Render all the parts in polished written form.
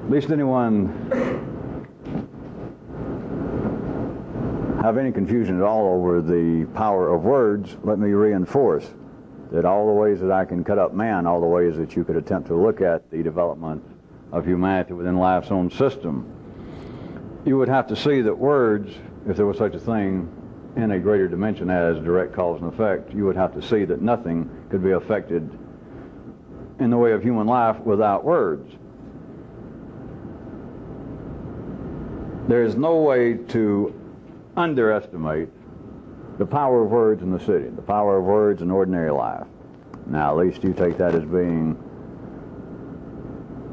Least anyone have any confusion at all over the power of words, let me reinforce that all the ways that I can cut up man, all the ways that you could attempt to look at the development of humanity within life's own system, you would have to see that words, if there was such a thing in a greater dimension as direct cause and effect, you would have to see that nothing could be affected in the way of human life without words. There is no way to underestimate the power of words in the city, the power of words in ordinary life. Now, at least you take that as being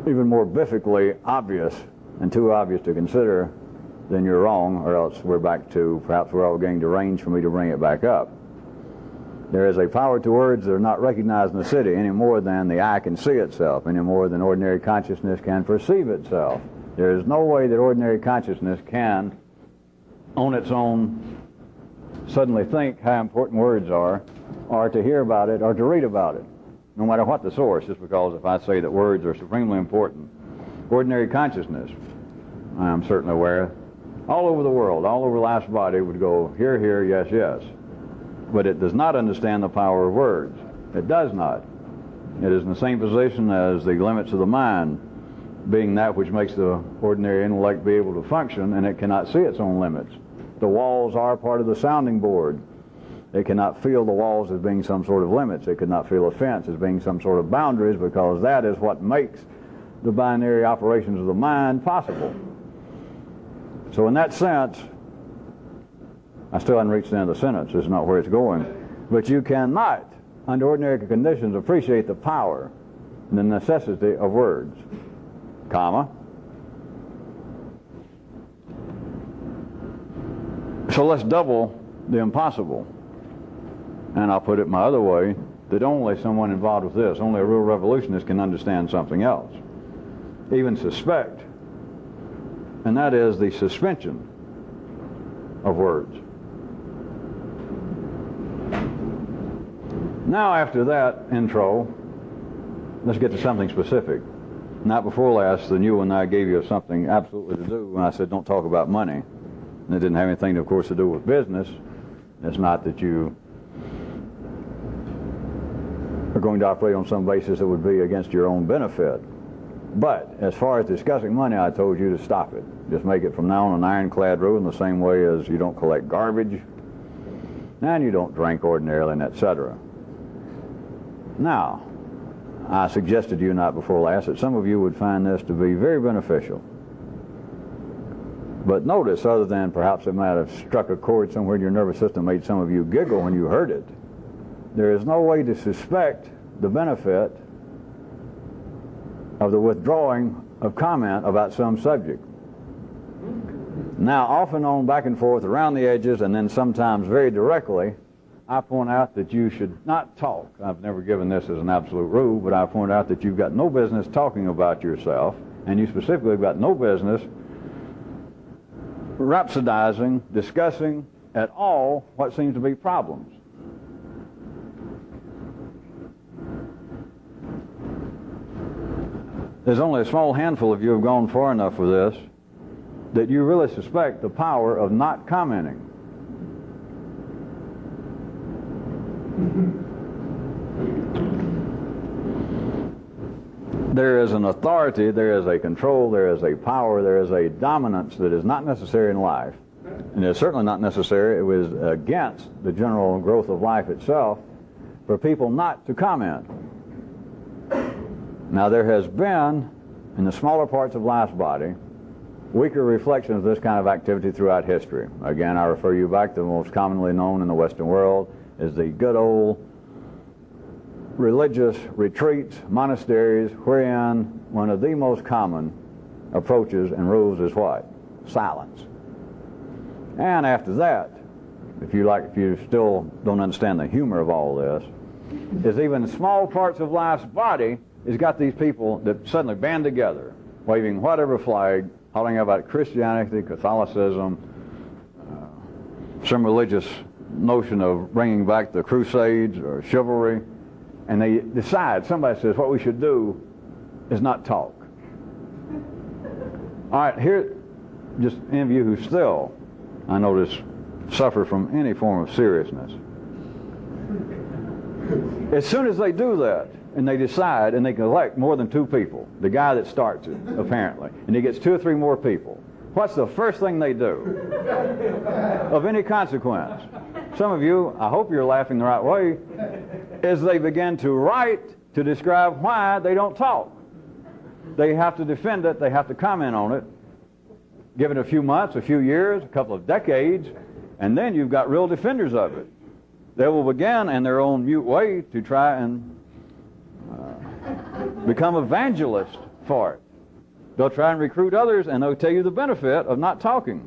even more biffingly obvious and too obvious to consider, then you're wrong, or else we're back to, perhaps we're all getting deranged for me to bring it back up. There is a power to words that are not recognized in the city any more than the eye can see itself, any more than ordinary consciousness can perceive itself. There is no way that ordinary consciousness can, on its own, suddenly think how important words are, or to hear about it, or to read about it, no matter what the source, just because if I say that words are supremely important. Ordinary consciousness, I am certainly aware, all over the world, all over the last body would go, here, here, yes, yes. But it does not understand the power of words. It does not. It is in the same position as the limits of the mind, being that which makes the ordinary intellect be able to function, and it cannot see its own limits. The walls are part of the sounding board. It cannot feel the walls as being some sort of limits. It could not feel a fence as being some sort of boundaries, because that is what makes the binary operations of the mind possible. So in that sense, I still haven't reached the end of the sentence. This is not where it's going. But you cannot, under ordinary conditions, appreciate the power and the necessity of words, comma. So let's double the impossible. And I'll put it my other way, that only someone involved with this, only a real revolutionist can understand something else, even suspect, and that is the suspension of words. Now, after that intro, let's get to something specific. Not before last, the new one I gave you something absolutely to do when I said don't talk about money. And it didn't have anything, of course, to do with business. It's not that you are going to operate on some basis that would be against your own benefit. But as far as discussing money, I told you to stop it. Just make it from now on an ironclad rule, in the same way as you don't collect garbage and you don't drink ordinarily, and etc. Now, I suggested to you not before last that some of you would find this to be very beneficial. But notice, other than perhaps it might have struck a chord somewhere in your nervous system, made some of you giggle when you heard it, there is no way to suspect the benefit of the withdrawing of comment about some subject. Now, off and on, back and forth, around the edges, and then sometimes very directly, I point out that you should not talk. I've never given this as an absolute rule, but I point out that you've got no business talking about yourself, and you specifically have got no business rhapsodizing, discussing at all what seems to be problems. There's only a small handful of you who have gone far enough with this that you really suspect the power of not commenting. There is an authority, there is a control, there is a power, there is a dominance that is not necessary in life, and it's certainly not necessary, it was against the general growth of life itself, for people not to comment. Now, there has been, in the smaller parts of life's body, weaker reflections of this kind of activity throughout history. Again, I refer you back to the most commonly known in the Western world is the good old religious retreats, monasteries, wherein one of the most common approaches and rules is what? Silence. And after that, if you still don't understand the humor of all this, is even small parts of life's body has got these people that suddenly band together, waving whatever flag, hollering about Christianity, Catholicism, some religious notion of bringing back the Crusades or chivalry, and they decide, somebody says what we should do is not talk. All right, here, just any of you who still, I notice, suffer from any form of seriousness. As soon as they do that, and they decide, and they can elect more than 2 people, the guy that starts it, apparently, and he gets 2 or 3 more people, what's the first thing they do of any consequence? Some of you, I hope you're laughing the right way, is they begin to write to describe why they don't talk. They have to defend it, they have to comment on it, give it a few months, a few years, a couple of decades, and then you've got real defenders of it. They will begin in their own mute way to try and become evangelists for it. They'll try and recruit others, and they'll tell you the benefit of not talking.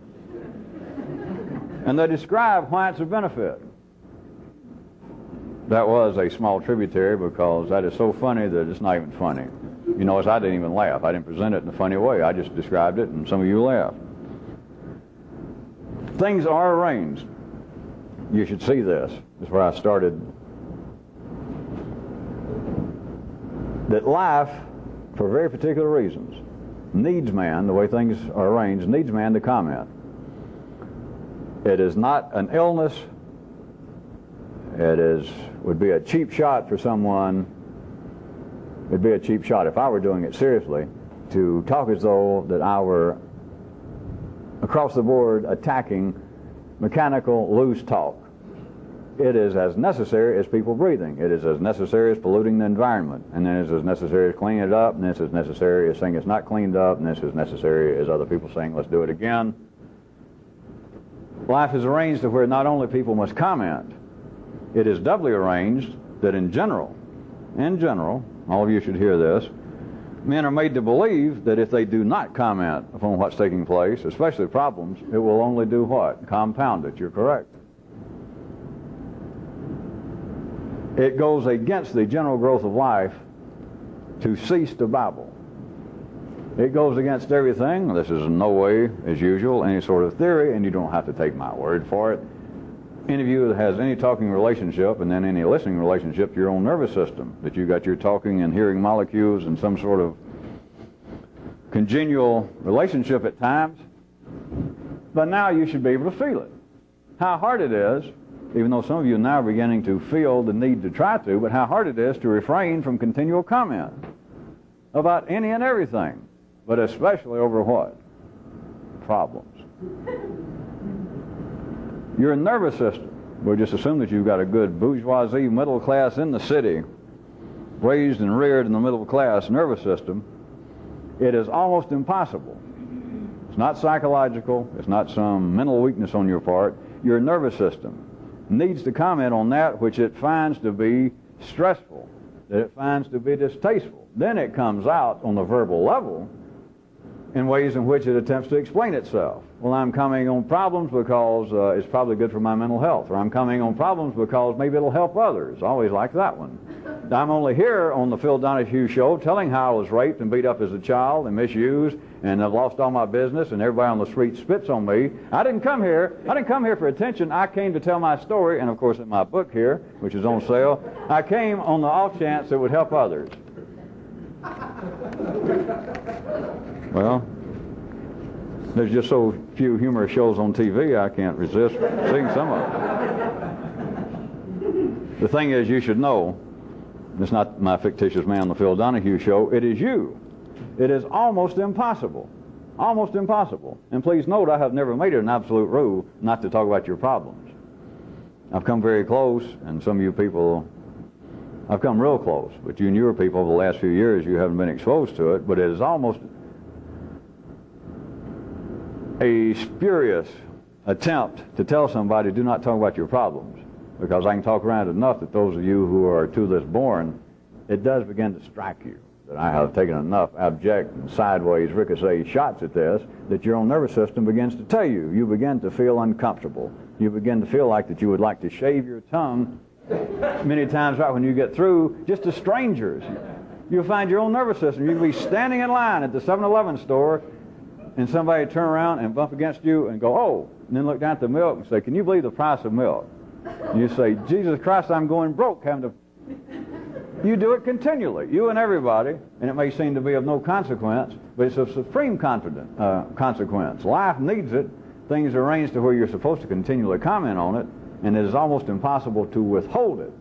And they describe why it's a benefit. That was a small tributary because that is so funny that it's not even funny. You notice I didn't even laugh. I didn't present it in a funny way. I just described it, and some of you laughed. Things are arranged. You should see this. This is where I started. That life, for very particular reasons, needs man, the way things are arranged, needs man to comment. It is not an illness. It would be a cheap shot for someone. It'd be a cheap shot if I were doing it seriously to talk as though that I were across the board attacking mechanical loose talk. It is as necessary as people breathing. It is as necessary as polluting the environment. And then it's as necessary as cleaning it up. And it's as necessary as saying it's not cleaned up. And it's as necessary as other people saying, let's do it again. Life is arranged to where not only people must comment, it is doubly arranged that in general, all of you should hear this, men are made to believe that if they do not comment upon what's taking place, especially problems, it will only do what? Compound it. You're correct. It goes against the general growth of life to cease to babble. It goes against everything. This is in no way, as usual, any sort of theory, and you don't have to take my word for it. Any of you that has any talking relationship and then any listening relationship to your own nervous system, that you got your talking and hearing molecules in some sort of congenial relationship at times, but now you should be able to feel it. How hard it is, even though some of you now are beginning to feel the need to try to, but how hard it is to refrain from continual comment about any and everything, but especially over what? Problems. Your nervous system, we'll just assume that you've got a good bourgeoisie middle class in the city, raised and reared in the middle class nervous system. It is almost impossible. It's not psychological. It's not some mental weakness on your part. Your nervous system needs to comment on that which it finds to be stressful, that it finds to be distasteful. Then it comes out on the verbal level in ways in which it attempts to explain itself. Well, I'm coming on problems because it's probably good for my mental health, or I'm coming on problems because maybe it'll help others. I always like that one. I'm only here on the Phil Donahue show telling how I was raped and beat up as a child and misused, and I've lost all my business, and everybody on the street spits on me. I didn't come here for attention. I came to tell my story, and of course in my book here, which is on sale, I came on the off chance it would help others. Well, there's just so few humorous shows on TV, I can't resist seeing some of them. The thing is, you should know, it's not my fictitious man on the Phil Donahue show, it is you. It is almost impossible. Almost impossible. And please note, I have never made it an absolute rule not to talk about your problems. I've come very close, and some of you people, I've come real close, but you newer people over the last few years, you haven't been exposed to it, but it is almost a spurious attempt to tell somebody, do not talk about your problems, because I can talk around enough that those of you who are to this born, it does begin to strike you that I have taken enough abject and sideways ricochet shots at this that your own nervous system begins to tell you. You begin to feel uncomfortable. You begin to feel like that you would like to shave your tongue many times right when you get through, just to strangers. You'll find your own nervous system. You'll be standing in line at the 7-Eleven store, and somebody turn around and bump against you and go, oh, and then look down at the milk and say, can you believe the price of milk? And you say, Jesus Christ, I'm going broke having to You do it continually, you and everybody, and it may seem to be of no consequence, but it's of supreme consequence. Life needs it. Things are arranged to where you're supposed to continually comment on it, and it is almost impossible to withhold it.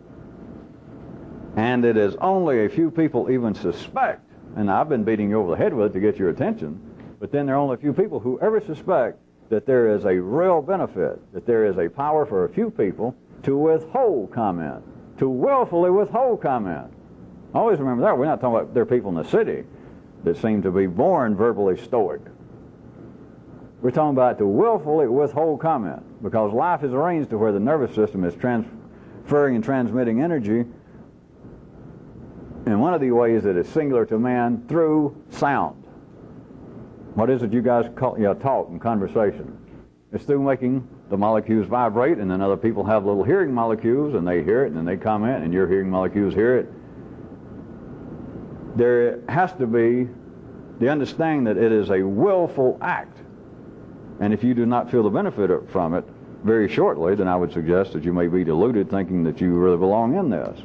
And it is only a few people even suspect, and I've been beating you over the head with it to get your attention, but then there are only a few people who ever suspect that there is a real benefit, that there is a power for a few people to withhold comment, to willfully withhold comment. Always remember that. We're not talking about there are people in the city that seem to be born verbally stoic. We're talking about to willfully withhold comment, because life is arranged to where the nervous system is transferring and transmitting energy in one of the ways that is singular to man through sound. What is it you guys call talk and conversation? It's through making the molecules vibrate, and then other people have little hearing molecules, and they hear it, and then they comment, and your hearing molecules hear it. There has to be the understanding that it is a willful act. And if you do not feel the benefit from it very shortly, then I would suggest that you may be deluded thinking that you really belong in this.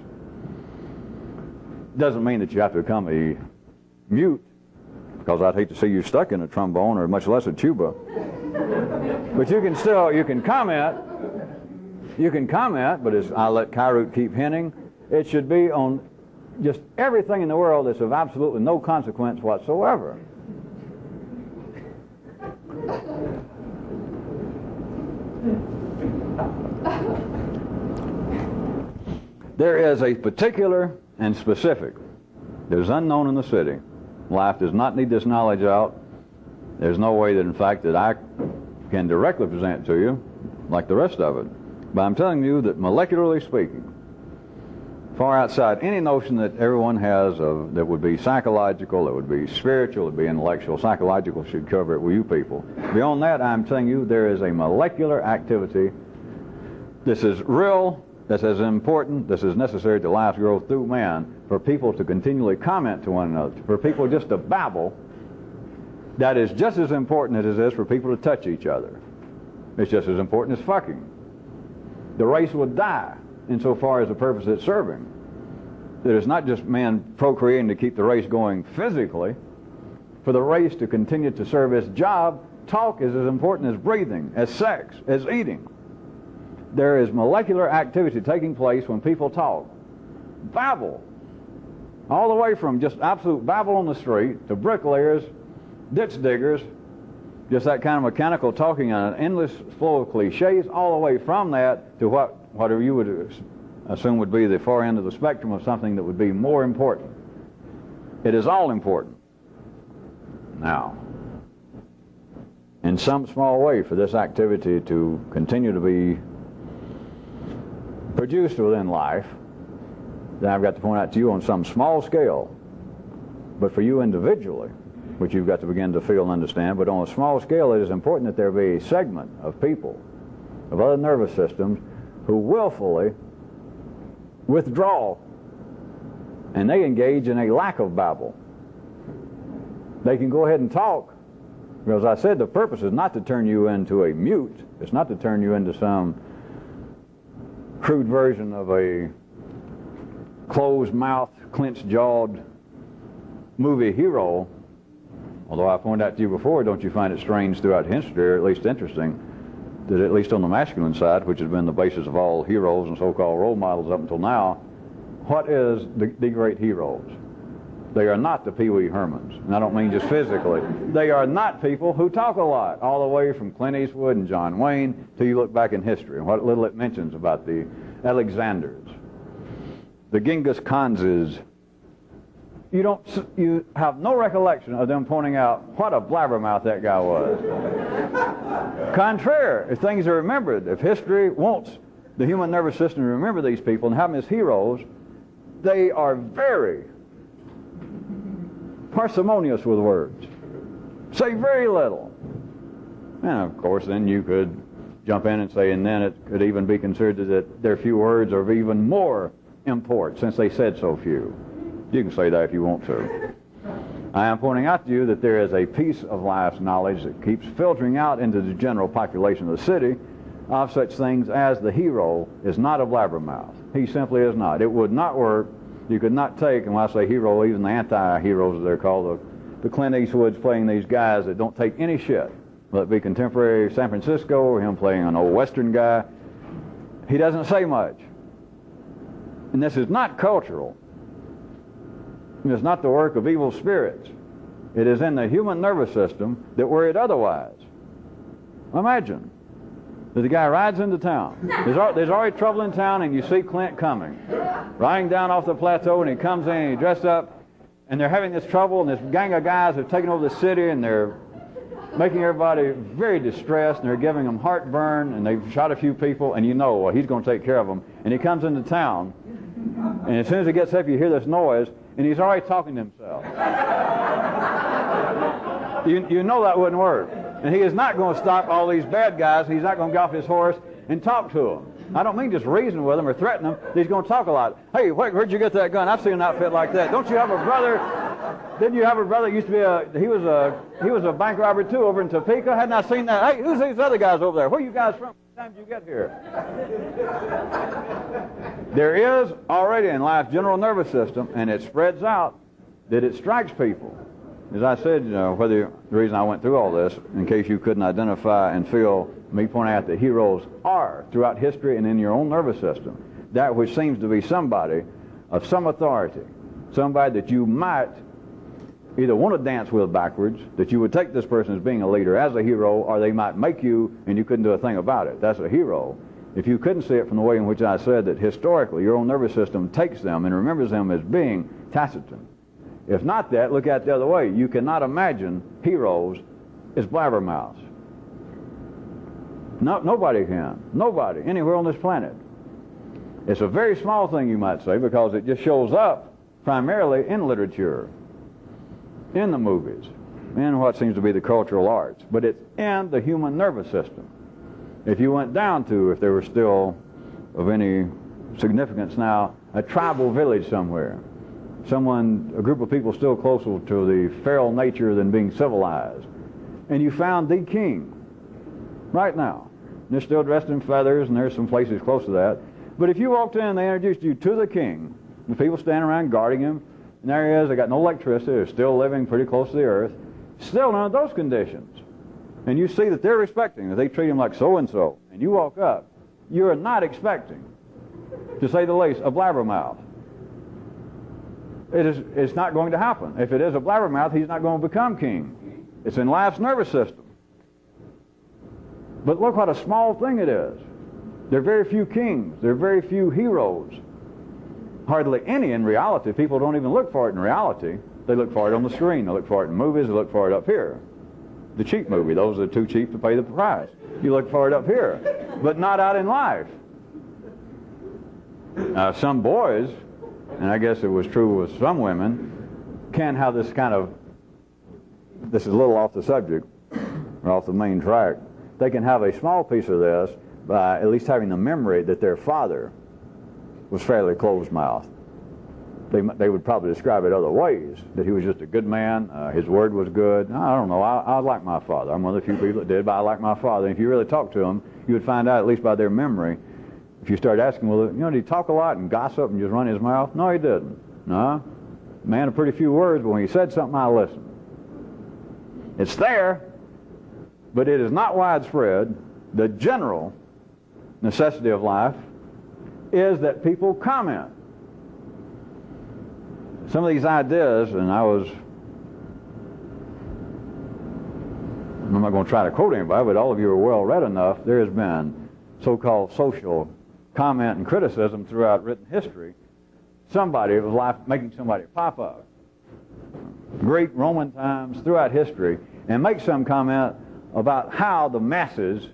Doesn't mean that you have to become a mute, because I'd hate to see you stuck in a trombone or much less a tuba. But you can comment, but as I let Kyroot keep hinting, it should be on just everything in the world that's of absolutely no consequence whatsoever. There is a particular and specific. There's unknown in the city. Life does not need this knowledge out. There's no way that, in fact, that I can directly present it to you like the rest of it. But I'm telling you that, molecularly speaking, far outside any notion that everyone has of that would be psychological, that would be spiritual, that would be intellectual. Psychological should cover it with you people. Beyond that, I'm telling you there is a molecular activity. This is real, this is important, this is necessary to life's growth through man, for people to continually comment to one another, for people just to babble. That is just as important as it is for people to touch each other. It's just as important as fucking. The race would die insofar as the purpose it's serving. That it's not just man procreating to keep the race going physically. For the race to continue to serve its job, talk is as important as breathing, as sex, as eating. There is molecular activity taking place when people talk. Babble. All the way from just absolute babble on the street to bricklayers, ditch diggers, just that kind of mechanical talking on an endless flow of cliches, all the way from that to whatever you would assume would be the far end of the spectrum of something that would be more important. It is all important. Now, in some small way, for this activity to continue to be produced within life, then I've got to point out to you on some small scale, but for you individually, which you've got to begin to feel and understand, but on a small scale, it is important that there be a segment of people, of other nervous systems, who willfully withdraw, and they engage in a lack of babble. They can go ahead and talk, because I said the purpose is not to turn you into a mute. It's not to turn you into some crude version of a closed-mouthed, clenched-jawed movie hero. Although I pointed out to you before, don't you find it strange throughout history, or at least interesting, that at least on the masculine side, which has been the basis of all heroes and so-called role models up until now, what is the great heroes? They are not the Pee Wee Hermans, and I don't mean just physically. They are not people who talk a lot, all the way from Clint Eastwood and John Wayne till you look back in history and what little it mentions about the Alexanders, the Genghis Khanses. You have no recollection of them pointing out what a blabbermouth that guy was. Contrary, if things are remembered, if history wants the human nervous system to remember these people and have them as heroes, they are very parsimonious with words. Say very little. And of course then you could jump in and say, and then it could even be considered that their few words are of even more import since they said so few. You can say that if you want to. I am pointing out to you that there is a piece of life's knowledge that keeps filtering out into the general population of the city of such things as the hero is not a blabbermouth. He simply is not. It would not work You could not take, and when I say hero, even the anti-heroes as they're called, the Clint Eastwood's playing these guys that don't take any shit. Whether it be contemporary San Francisco or him playing an old Western guy, he doesn't say much. And this is not cultural. It's not the work of evil spirits. It is in the human nervous system that were it otherwise. Imagine that the guy rides into town. There's already trouble in town, and you see Clint coming, riding down off the plateau, and he comes in and he dressed up, and they're having this trouble, and this gang of guys have taken over the city, and they're making everybody very distressed, and they're giving them heartburn, and they've shot a few people, and you know, well, he's going to take care of them. And he comes into town, and as soon as he gets up, you hear this noise, and he's already talking to himself. You know that wouldn't work. And he is not going to stop all these bad guys. He's not going to get off his horse and talk to them. I don't mean just reason with them or threaten them. He's going to talk a lot. Hey, where'd you get that gun? I've seen an outfit like that. Don't you have a brother? Didn't you have a brother? Used to be he was a bank robber too over in Topeka. Hadn't I seen that? Hey, who's these other guys over there? Where are you guys from? What time did you get here? There is already in life's general nervous system, and it spreads out, that it strikes people. As I said, the reason I went through all this, in case you couldn't identify and feel me pointing out that heroes are, throughout history and in your own nervous system, that which seems to be somebody of some authority, somebody that you might either want to dance with backwards, that you would take this person as being a leader, as a hero, or they might make you and you couldn't do a thing about it. That's a hero. If you couldn't see it from the way in which I said that historically your own nervous system takes them and remembers them as being taciturn. If not that, look at it the other way. You cannot imagine heroes as blabbermouths. No, nobody can. Nobody, anywhere on this planet. It's a very small thing, you might say, because it just shows up primarily in literature, in the movies, in what seems to be the cultural arts. But it's in the human nervous system. If you went down to, if there were still of any significance now, a tribal village somewhere, a group of people still closer to the feral nature than being civilized, and you found the king right now. They're still dressed in feathers, and there's some places close to that. But if you walked in and they introduced you to the king, the people standing around guarding him, and there he is, they got no electricity, they're still living pretty close to the earth, still none of those conditions. And you see that they're respecting, that they treat him like so-and-so, and you walk up, you're not expecting, to say the least, a blabbermouth. It's not going to happen. If it is a blabbermouth, he's not going to become king. It's in life's nervous system. But look what a small thing it is. There are very few kings. There are very few heroes. Hardly any in reality. People don't even look for it in reality. They look for it on the screen. They look for it in movies. They look for it up here. The cheap movie. Those are too cheap to pay the price. You look for it up here. But not out in life. Some boys, and I guess it was true with some women, can have this kind of, this is a little off the subject, or off the main track, they can have a small piece of this by at least having the memory that their father was fairly closed-mouthed. They would probably describe it other ways, that he was just a good man, his word was good. I don't know, I like my father. I'm one of the few people that did, but I like my father. And if you really talk to him, you would find out, at least by their memory, if you start asking, well, did he talk a lot and gossip and just run his mouth? No, he didn't. No. Man of pretty few words, but when he said something, I listened. It's there, but it is not widespread. The general necessity of life is that people comment. Some of these ideas, and I'm not going to try to quote anybody, but all of you are well read enough, there has been so-called social comment and criticism throughout written history. Somebody of life making somebody pop up. Greek, Roman times, throughout history, and make some comment about how the masses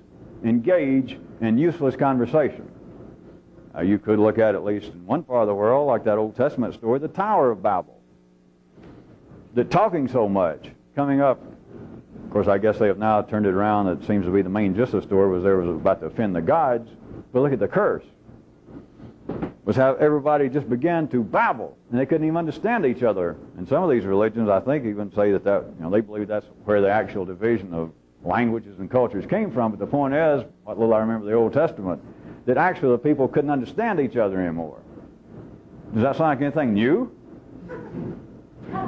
engage in useless conversation. You could look at least in one part of the world, like that Old Testament story, the Tower of Babel. That talking so much, coming up, of course I guess they have now turned it around, it seems to be the main gist of the story was there was about to offend the gods, but look at the curse. Was how everybody just began to babble, and they couldn't even understand each other. And some of these religions, I think, even say that they believe that's where the actual division of languages and cultures came from. But the point is, what little I remember of the Old Testament, that actually the people couldn't understand each other anymore. Does that sound like anything new?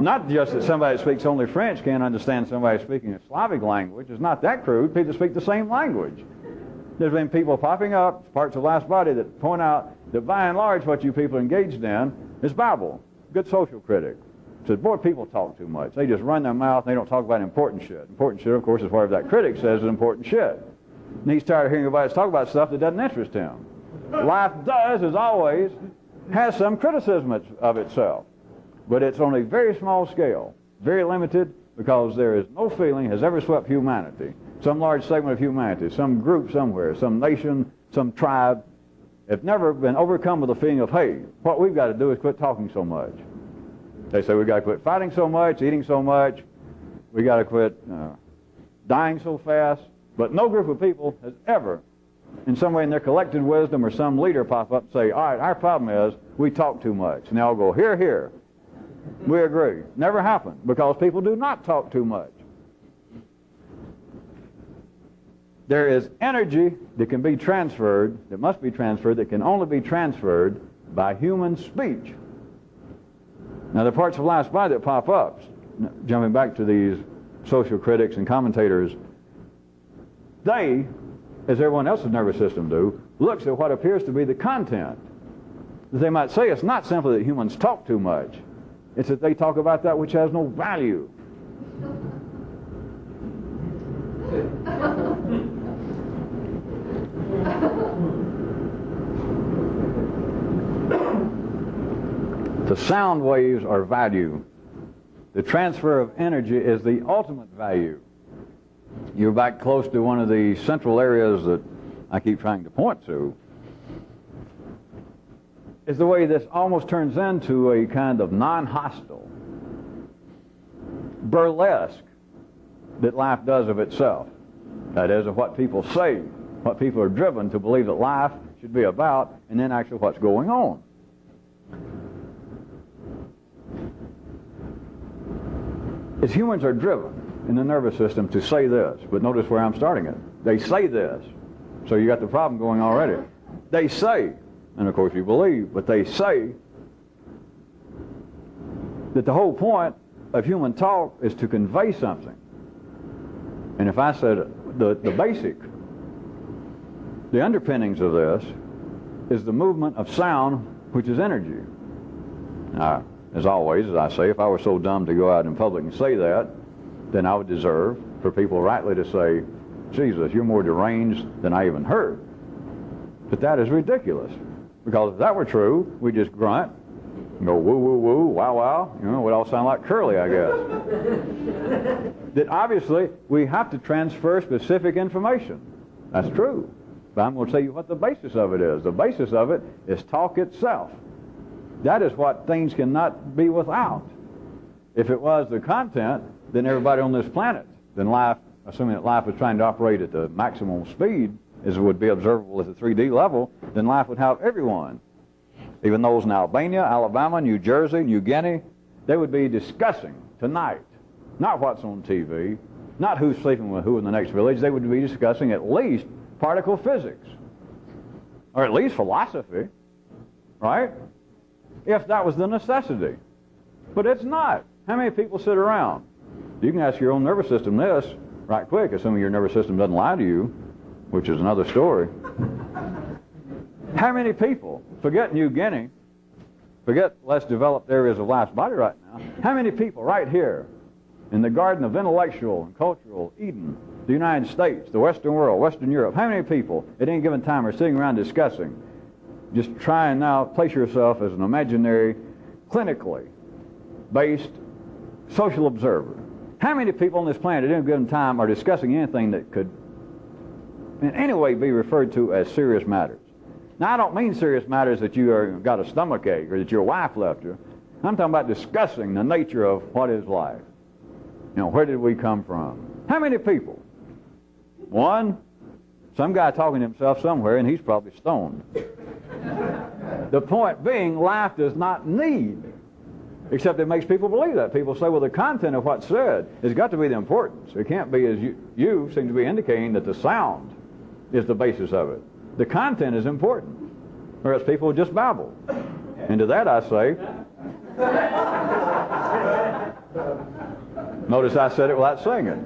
Not just that somebody that speaks only French can't understand somebody speaking a Slavic language. It's not that crude. People speak the same language. There's been people popping up, parts of last body, that point out that by and large what you people are engaged in is babble. Good social critic. Says, boy, people talk too much. They just run their mouth and they don't talk about important shit. Important shit, of course, is whatever that critic says is important shit. And he's tired of hearing everybody talk about stuff that doesn't interest him. Life does, as always, has some criticism of itself. But it's on a very small scale, very limited, because there is no feeling has ever swept humanity. Some large segment of humanity, some group somewhere, some nation, some tribe, have never been overcome with the feeling of, hey, what we've got to do is quit talking so much. They say we've got to quit fighting so much, eating so much, we've got to quit dying so fast. But no group of people has ever, in some way in their collected wisdom or some leader pop up and say, all right, our problem is we talk too much. And they all go, here, here. We agree. Never happened, because people do not talk too much. There is energy that can be transferred, that must be transferred, that can only be transferred by human speech. Now, the parts of life's body that pop up, jumping back to these social critics and commentators, they, as everyone else's nervous system do, looks at what appears to be the content. They might say it's not simply that humans talk too much. It's that they talk about that which has no value. The sound waves are value. The transfer of energy is the ultimate value. You're back close to one of the central areas that I keep trying to point to, is the way this almost turns into a kind of non-hostile burlesque that life does of itself. That is, of what people say, what people are driven to believe that life should be about, and then actually what's going on. As humans are driven in the nervous system to say this, but notice where I'm starting it. They say this. So you got the problem going already. They say, and of course you believe, but they say that the whole point of human talk is to convey something. And if I said the basic, the underpinnings of this is the movement of sound, which is energy. Now, as always, as I say, if I were so dumb to go out in public and say that, then I would deserve for people rightly to say, Jesus, you're more deranged than I even heard. But that is ridiculous. Because if that were true, we'd just grunt and go woo, woo, woo, wow, wow. You know, we'd all sound like Curly, I guess. That obviously we have to transfer specific information. That's true. But I'm going to tell you what the basis of it is. The basis of it is talk itself. That is what things cannot be without. If it was the content, then everybody on this planet, then life, assuming that life was trying to operate at the maximum speed, as would be observable at the 3D level, then life would have everyone. Even those in Albania, Alabama, New Jersey, New Guinea, they would be discussing tonight, not what's on TV, not who's sleeping with who in the next village. They would be discussing at least particle physics, or at least philosophy, right? If that was the necessity. But it's not. How many people sit around? You can ask your own nervous system this right quick, assuming your nervous system doesn't lie to you, which is another story. How many people, forget New Guinea, forget less developed areas of life's body right now, how many people right here in the garden of intellectual and cultural Eden, the United States, the Western world, Western Europe, how many people at any given time are sitting around discussing, just try and now place yourself as an imaginary, clinically based social observer. How many people on this planet at any given time are discussing anything that could in any way be referred to as serious matters? Now, I don't mean serious matters that you got a stomach ache or that your wife left you. I'm talking about discussing the nature of what is life. You know, where did we come from? How many people? One, some guy talking to himself somewhere, and he's probably stoned. The point being, life does not need, except it makes people believe that. People say, well, the content of what's said has got to be the importance. It can't be, as you seem to be indicating, that the sound is the basis of it. The content is important, or else people will just babble. And to that I say, notice I said it without singing.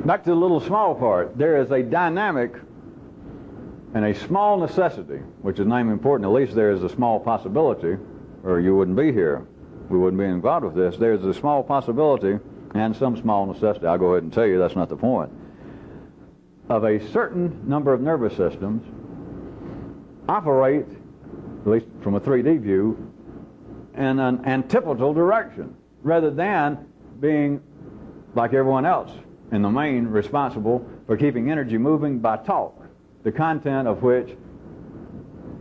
Back to the little small part. There is a dynamic and a small necessity, which is name important. At least there is a small possibility, or you wouldn't be here. We wouldn't be involved with this. There's a small possibility and some small necessity. I'll go ahead and tell you that's not the point. Of a certain number of nervous systems operate, at least from a 3D view, in an antipodal direction, rather than being, like everyone else, in the main responsible for keeping energy moving by talk, the content of which,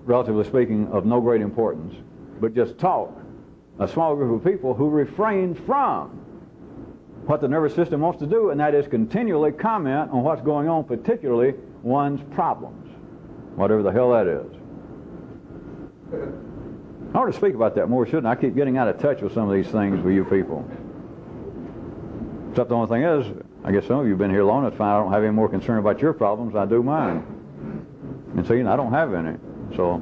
relatively speaking, of no great importance, but just talk. A small group of people who refrain from what the nervous system wants to do, and that is continually comment on what's going on, particularly one's problems, whatever the hell that is. I ought to speak about that more, shouldn't I? I keep getting out of touch with some of these things with you people. Except the only thing is, I guess some of you have been here long enough to find I don't have any more concern about your problems than I do mine. And see, I don't have any. So,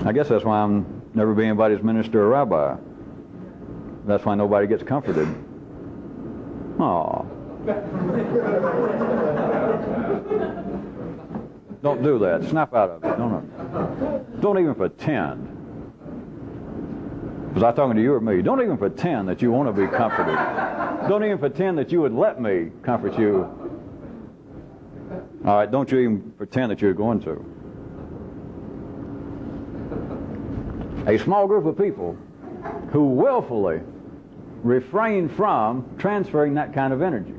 I guess that's why I'm never be anybody's minister or rabbi. That's why nobody gets comforted. Aw. Don't do that. Snap out of it. Don't even pretend. Was I talking to you or me? Don't even pretend that you want to be comforted. Don't even pretend that you would let me comfort you. All right, don't you even pretend that you're going to. A small group of people who willfully refrain from transferring that kind of energy.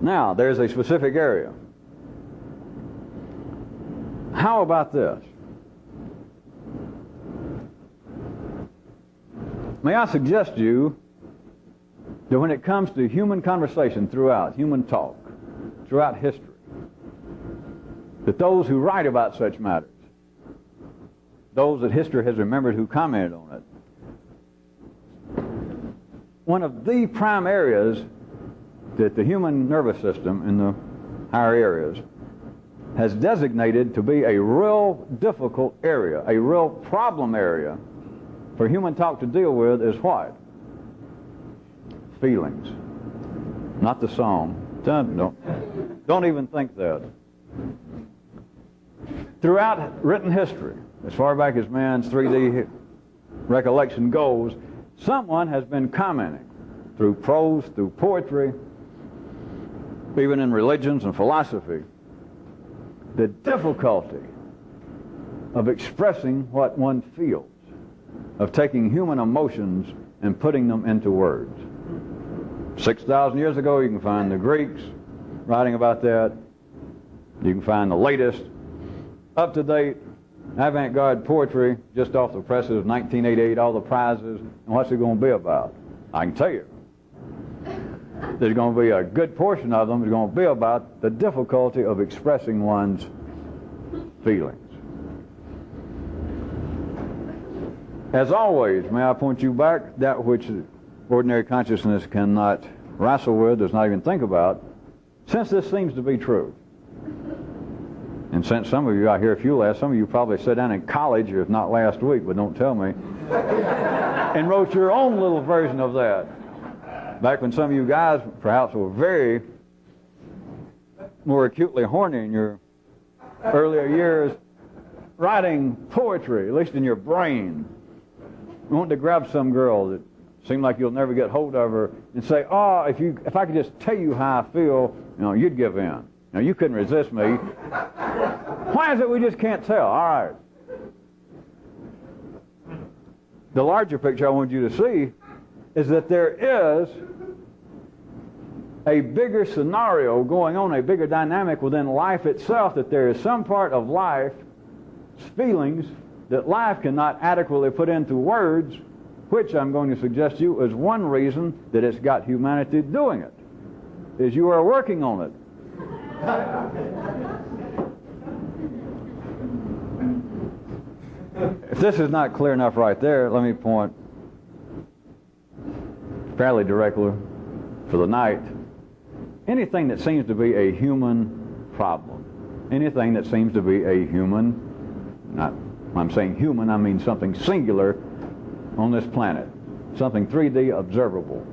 Now, there's a specific area. How about this? May I suggest to you that when it comes to human conversation throughout, human talk, throughout history, that those who write about such matters, those that history has remembered who commented on it, one of the prime areas that the human nervous system in the higher areas has designated to be a real difficult area, a real problem area for human talk to deal with is what? Feelings. Not the song. Don't even think that. Throughout written history, as far back as man's 3D recollection goes, someone has been commenting through prose, through poetry, even in religions and philosophy, the difficulty of expressing what one feels, of taking human emotions and putting them into words. 6,000 years ago, you can find the Greeks writing about that. You can find the latest, up-to-date, avant-garde poetry just off the presses of 1988, all the prizes, and what's it going to be about? I can tell you. There's going to be a good portion of them is going to be about the difficulty of expressing one's feelings. As always, may I point you back, that which ordinary consciousness cannot wrestle with, does not even think about, since this seems to be true. And since some of you, I hear a few last, some of you probably sat down in college, if not last week, but don't tell me, and wrote your own little version of that. Back when some of you guys perhaps were very more acutely horny in your earlier years, writing poetry, at least in your brain. You want to grab some girl that seemed like you'll never get hold of her and say, oh, if I could just tell you how I feel, you'd give in. You couldn't resist me. Why is it we just can't tell? All right. The larger picture I want you to see is that there is a bigger scenario going on, a bigger dynamic within life itself, that there is some part of life's feelings that life cannot adequately put into words, which I'm going to suggest to you is one reason that it's got humanity doing it, is you are working on it. If this is not clear enough right there, let me point fairly directly for the night anything that seems to be a human problem, anything that seems to be a human, not, when I'm saying human, I mean something singular on this planet, something 3D observable,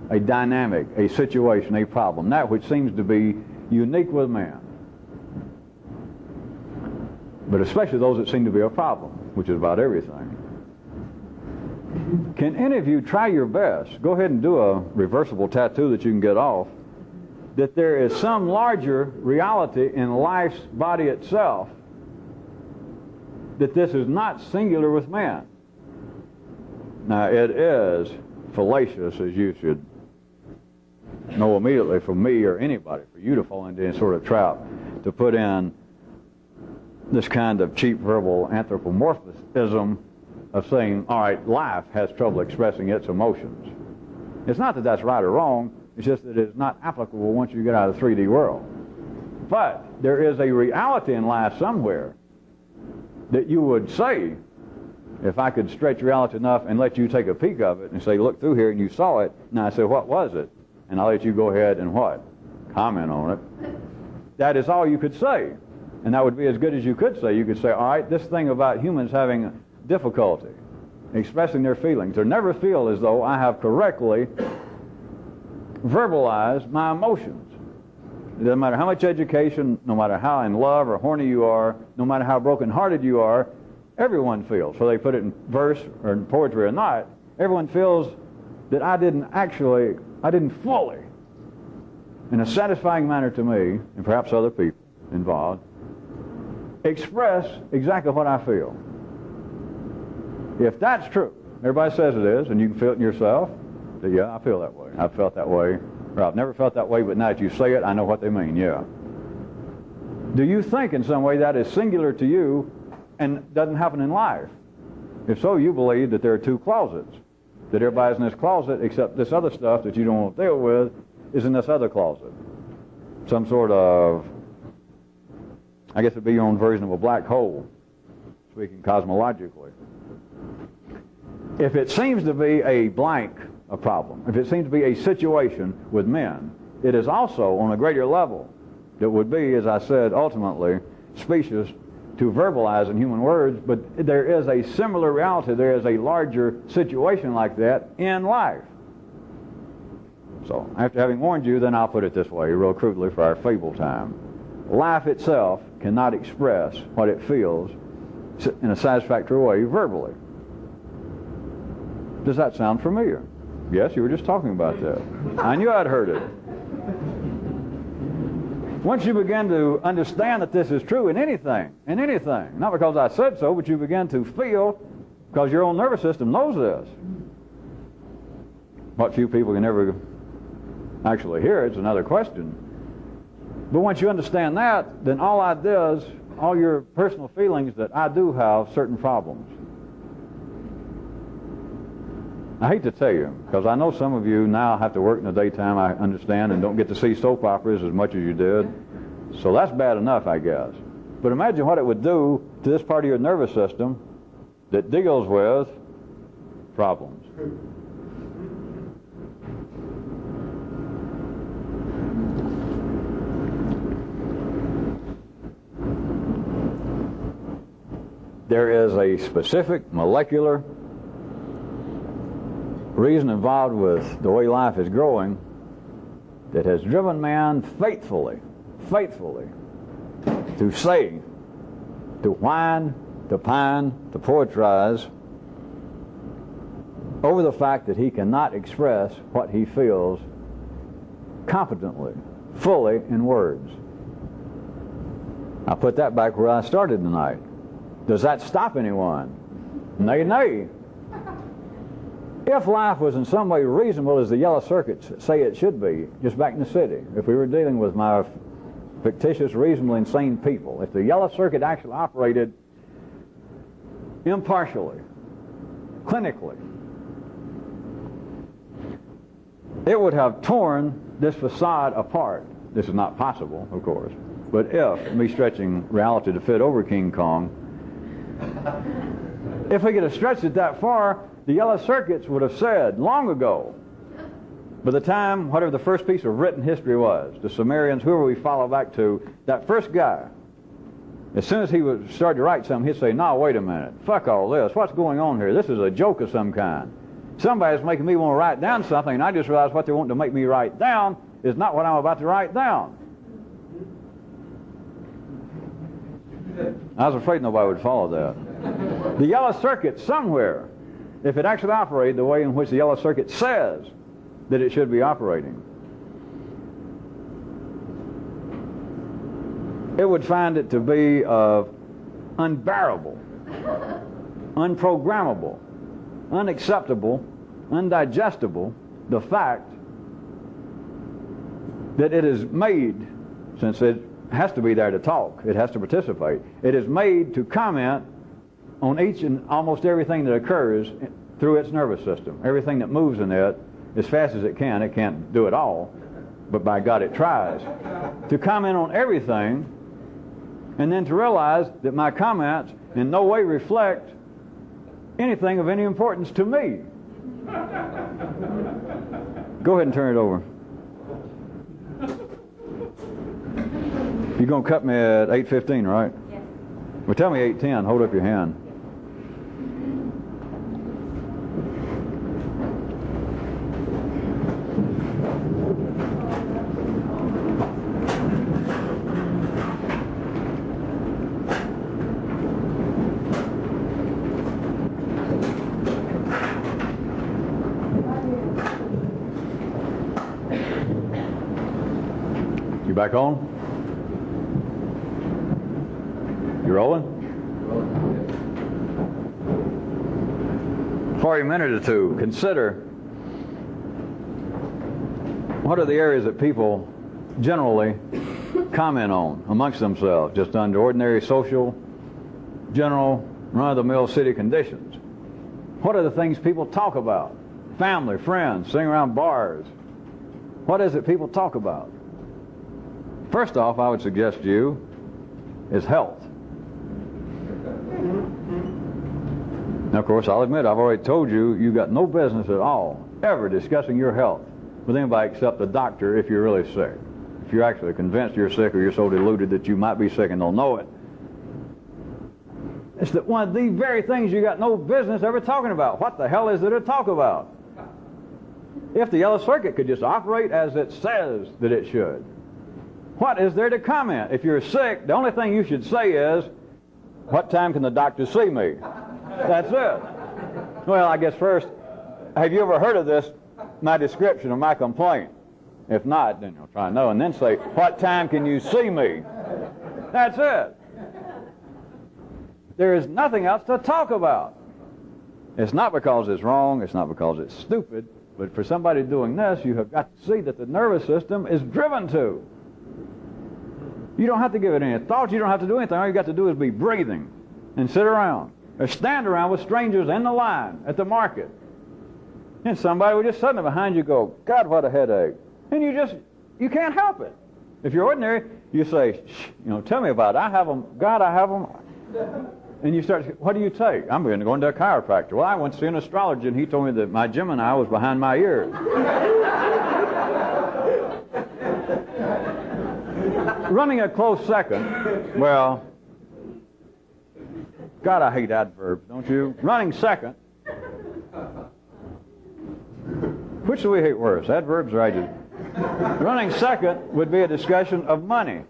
a dynamic, a situation, a problem, that which seems to be unique with man. But especially those that seem to be a problem, which is about everything. Can any of you try your best, go ahead and do a reversible tattoo that you can get off, that there is some larger reality in life's body itself, that this is not singular with man? Now, it is fallacious, as you should know immediately, for me or anybody, for you to fall into any sort of trap, to put in this kind of cheap verbal anthropomorphism of saying, all right, life has trouble expressing its emotions. It's not that that's right or wrong, it's just that it's not applicable once you get out of the 3D world. But there is a reality in life somewhere that you would say, if I could stretch reality enough and let you take a peek of it and say, look through here, and you saw it, and I say, what was it? And I'll let you go ahead and what? Comment on it. That is all you could say. And that would be as good as you could say. You could say, all right, this thing about humans having difficulty expressing their feelings, or never feel as though I have correctly verbalized my emotions. It doesn't matter how much education, no matter how in love or horny you are, no matter how broken-hearted you are, everyone feels, whether they put it in verse or in poetry or not, everyone feels that I didn't fully, in a satisfying manner to me, and perhaps other people involved, express exactly what I feel. If that's true, everybody says it is, and you can feel it in yourself, that, yeah, I feel that way. I've felt that way, or I've never felt that way, but now that you say it, I know what they mean, yeah. Do you think in some way that is singular to you and doesn't happen in life? If so, you believe that there are two closets, that everybody's in this closet except this other stuff that you don't want to deal with is in this other closet. Some sort of, I guess it'd be your own version of a black hole, speaking cosmologically. If it seems to be a blank, a problem, if it seems to be a situation with men, it is also on a greater level that would be, as I said, ultimately specious to verbalize in human words, but there is a similar reality, there is a larger situation like that in life. So, after having warned you, then I'll put it this way, real crudely for our fable time. Life itself cannot express what it feels in a satisfactory way verbally. Does that sound familiar? Yes, you were just talking about that. I knew I'd heard it. Once you begin to understand that this is true in anything, not because I said so, but you begin to feel, because your own nervous system knows this. What few people can ever actually hear it's another question. But once you understand that, then all that does, all your personal feelings, that I do have certain problems. I hate to tell you, because I know some of you now have to work in the daytime, I understand, and don't get to see soap operas as much as you did. So that's bad enough, I guess. But imagine what it would do to this part of your nervous system that deals with problems. There is a specific molecular reason involved with the way life is growing that has driven man faithfully to say, to whine, to pine, to poetrize over the fact that he cannot express what he feels competently, fully in words. I put that back where I started tonight. Does that stop anyone? Nay, nay. If life was in some way reasonable as the yellow circuits say it should be, just back in the city, if we were dealing with my fictitious, reasonable, insane people, if the yellow circuit actually operated impartially, clinically, it would have torn this facade apart. This is not possible, of course, but if, me stretching reality to fit over King Kong, if we could have stretched it that far, the yellow circuits would have said long ago, By the time, whatever the first piece of written history was, the Sumerians, whoever we follow back to, that first guy, as soon as he would start to write something, he'd say, no, wait a minute, fuck all this, what's going on here? This is a joke of some kind. Somebody's making me want to write down something, and I just realized what they want to make me write down is not what I'm about to write down. I was afraid nobody would follow that. The yellow circuit somewhere, if it actually operated the way in which the yellow circuit says that it should be operating, it would find it to be unbearable, unprogrammable, unacceptable, undigestible, the fact that it is made, since it has to be there to talk, it has to participate, it is made to comment on each and almost everything that occurs through its nervous system. Everything that moves in it, as fast as it can't do it all, but by God it tries. To comment on everything, and then to realize that my comments in no way reflect anything of any importance to me. Go ahead and turn it over. You're going to cut me at 8:15, right? Yes. Well, tell me 8:10. Hold up your hand. You back on? You rolling? For a minute or two, consider what are the areas that people generally comment on amongst themselves, just under ordinary social, general, run-of-the-mill city conditions. What are the things people talk about? Family, friends, sitting around bars. What is it people talk about? First off, I would suggest to you is health. Now, of course, I'll admit, I've already told you, you've got no business at all ever discussing your health with anybody except the doctor if you're really sick. If you're actually convinced you're sick or you're so deluded that you might be sick and don't know it. It's that one of the very things you got no business ever talking about. What the hell is there to talk about? If the yellow circuit could just operate as it says that it should, what is there to comment? If you're sick, the only thing you should say is, what time can the doctor see me? That's it. Well, I guess first, have you ever heard of this, my description or my complaint? If not, then you'll try to know, and then say, what time can you see me? That's it. There is nothing else to talk about. It's not because it's wrong, it's not because it's stupid, but for somebody doing this, you have got to see that the nervous system is driven to. You don't have to give it any thought, you don't have to do anything. All you got to do is be breathing and sit around or stand around with strangers in the line at the market. And somebody will just suddenly behind you go, God, what a headache. And you can't help it. If you're ordinary, you say, shh, tell me about it. I have them. God, I have them. And you start, what do you take? I'm going to go into a chiropractor. Well, I went to see an astrologer, and he told me that my Gemini was behind my ears. Running a close second, well, God, I hate adverbs, don't you? Running second. Which do we hate worse, adverbs or adjectives? Running second would be a discussion of money.